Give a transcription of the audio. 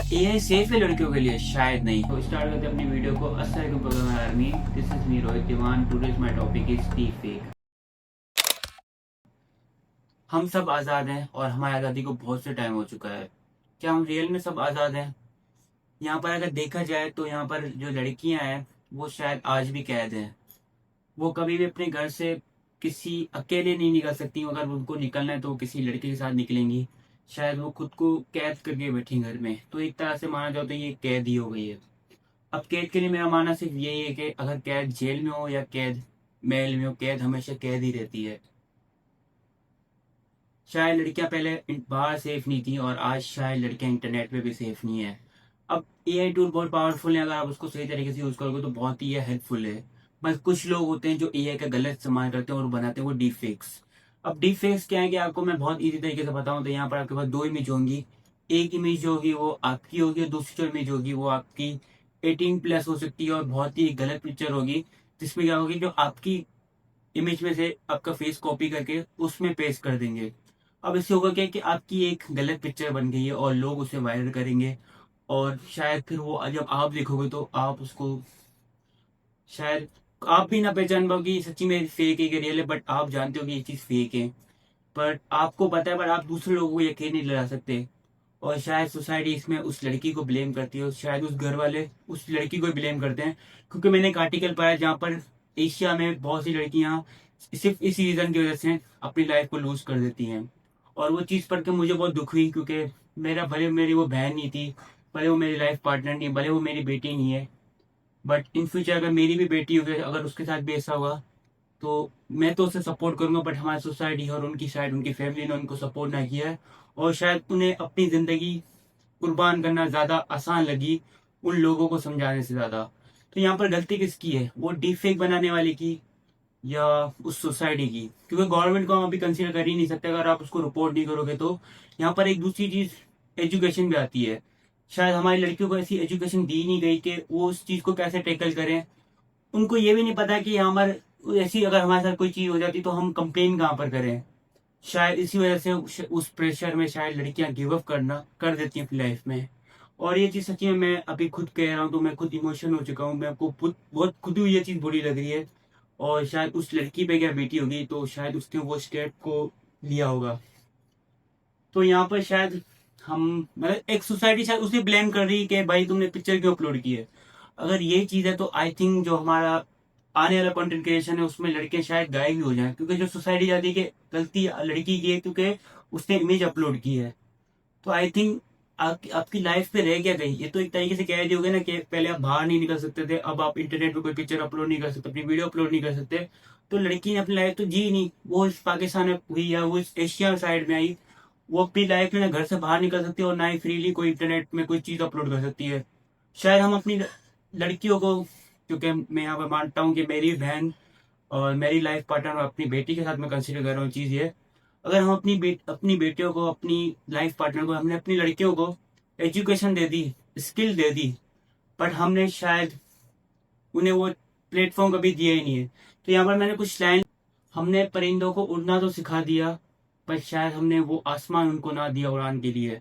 AI safe है लड़कियों के लिए? शायद नहीं। तो स्टार्ट करते हैं अपनी वीडियो को। अस्सलाम वालेकुम programme army, this is me Rohit Diwan. Today's my topic is deep fake. हम सब आज़ाद हैं और हमारी आज़ादी को बहुत से टाइम हो चुका है। क्या हम रियल में सब आज़ाद हैं? यहाँ पर अगर देखा जाए तो यहाँ पर जो लड़कियां हैं वो शायद आज भी कैद हैं। वो कभी भी अपने घर से किसी अकेले नहीं निकल सकती। अगर उनको निकलना है तो वो किसी लड़के के साथ निकलेंगी। शायद वो खुद को कैद करके बैठी घर में। तो एक तरह से माना जाए तो ये कैद ही हो गई है। अब कैद के लिए मेरा मानना सिर्फ यही है कि अगर कैद जेल में हो या कैद महल में हो, कैद हमेशा कैद ही रहती है। शायद लड़कियां पहले बाहर सेफ नहीं थी और आज शायद लड़कियां इंटरनेट पे भी सेफ नहीं है। अब एआई टूल बहुत पावरफुल है, अगर आप उसको सही तरीके से यूज करोगे तो बहुत ही हेल्पफुल है। बस कुछ लोग होते हैं जो एआई का गलत इस्तेमाल करते हैं और बनाते हैं वो डीप फेक्स। अब डीप फेक्स क्या है कि आपको मैं बहुत इजी तरीके से बताऊं तो यहाँ पर आपके पास दो इमेज होंगी। एक इमेज जो होगी वो आपकी होगी और दूसरी जो इमेज होगी वो आपकी 18+ हो सकती है और बहुत ही गलत पिक्चर होगी। जिसमें क्या होगी, जो आपकी इमेज में से आपका फेस कॉपी करके उसमें पेस्ट कर देंगे। अब इससे होगा क्या कि आपकी एक गलत पिक्चर बन गई है और लोग उसे वायरल करेंगे। और शायद फिर वो जब आप देखोगे तो आप उसको शायद आप भी ना पहचान पाओगे कि सच्ची में फेक है कि रियल है। बट आप जानते हो कि ये चीज फेक है, पर आपको पता है, पर आप दूसरे लोगों को यकीन नहीं दिला सकते। और शायद सोसाइटी इसमें उस लड़की को ब्लेम करती है और शायद उस घर वाले उस लड़की को ब्लेम करते हैं। क्योंकि मैंने एक आर्टिकल पढ़ा जहाँ पर एशिया में बहुत सी लड़कियां सिर्फ इसी रीजन की वजह से अपनी लाइफ को लूज कर देती हैं। और वो चीज़ पढ़ के मुझे बहुत दुख हुई, क्योंकि मेरा भले मेरी वो बहन नहीं थी, भले वो मेरी लाइफ पार्टनर नहीं, भले वो मेरी बेटी नहीं है, बट इन फ्यूचर अगर मेरी भी बेटी होगी, अगर उसके साथ भी ऐसा होगा तो मैं तो उसे सपोर्ट करूंगा। बट हमारी सोसाइटी और उनकी शायद उनकी फैमिली ने उनको सपोर्ट ना किया है और शायद उन्हें अपनी जिंदगी कुर्बान करना ज्यादा आसान लगी उन लोगों को समझाने से ज्यादा। तो यहाँ पर गलती किसकी है, वो डीप फेक बनाने वाले की या उस सोसाइटी की? क्योंकि गवर्नमेंट को हम अभी कंसीडर कर ही नहीं सकते अगर आप उसको रिपोर्ट नहीं करोगे तो। यहाँ पर एक दूसरी चीज एजुकेशन भी आती है। शायद हमारी लड़कियों को ऐसी एजुकेशन दी नहीं गई कि वो उस चीज को कैसे टैकल करें। उनको ये भी नहीं पता कि हमारे ऐसी अगर हमारे साथ कोई चीज हो जाती तो हम कंप्लेन कहाँ पर करें। शायद इसी वजह से उस प्रेशर में शायद लड़कियां गिव अप करना कर देती हैं अपनी लाइफ में। और ये चीज सच्ची में मैं अभी खुद कह रहा हूँ तो मैं खुद इमोशनल हो चुका हूँ। मैं आपको बहुत खुद ही ये चीज बुरी लग रही है। और शायद उस लड़की पे क्या बेटी होगी तो शायद उसने वो स्टेप को लिया होगा। तो यहाँ पर शायद हम मतलब एक सोसाइटी शायद उसे ब्लेम कर रही है कि भाई तुमने पिक्चर क्यों अपलोड की है। अगर ये चीज है तो आई थिंक जो हमारा आने वाला कंटेंट क्रिएशन है उसमें लड़के शायद गायब ही हो जाएं, क्योंकि जो सोसाइटी जाती है कि गलती लड़की की है क्योंकि उसने इमेज अपलोड की है। तो आई थिंक आपकी लाइफ पे रह क्या गई? ये तो एक तरीके से कह दियोगे ना कि पहले आप बाहर नहीं निकल सकते थे, अब आप इंटरनेट पे कोई पिक्चर अपलोड नहीं कर सकते, अपनी वीडियो अपलोड नहीं कर सकते। तो लड़की ने अपनी लाइफ तो जी नहीं, वो इस पाकिस्तान में हुई या वो इस एशिया साइड में आई, वो अपनी लाइफ में ना घर से बाहर निकल सकती है और ना ही फ्रीली कोई इंटरनेट में कोई चीज अपलोड कर सकती है। शायद हम अपनी लड़कियों को, क्योंकि मैं यहाँ पर मानता हूँ कि मेरी बहन और मेरी लाइफ पार्टनर और अपनी बेटी के साथ मैं कंसिडर कर रहा हूँ चीज ये। अगर हम अपनी बेटियों को, अपनी लाइफ पार्टनर को, हमने अपनी लड़कियों को education they the, skill they the, but हमने शायद उन्हें वो प्लेटफॉर्म कभी दिया ही नहीं है। तो यहाँ पर मैंने कुछ लाइन, हमने परिंदों को उड़ना तो सिखा दिया पर शायद हमने वो आसमान उनको ना दिया उड़ान के लिए।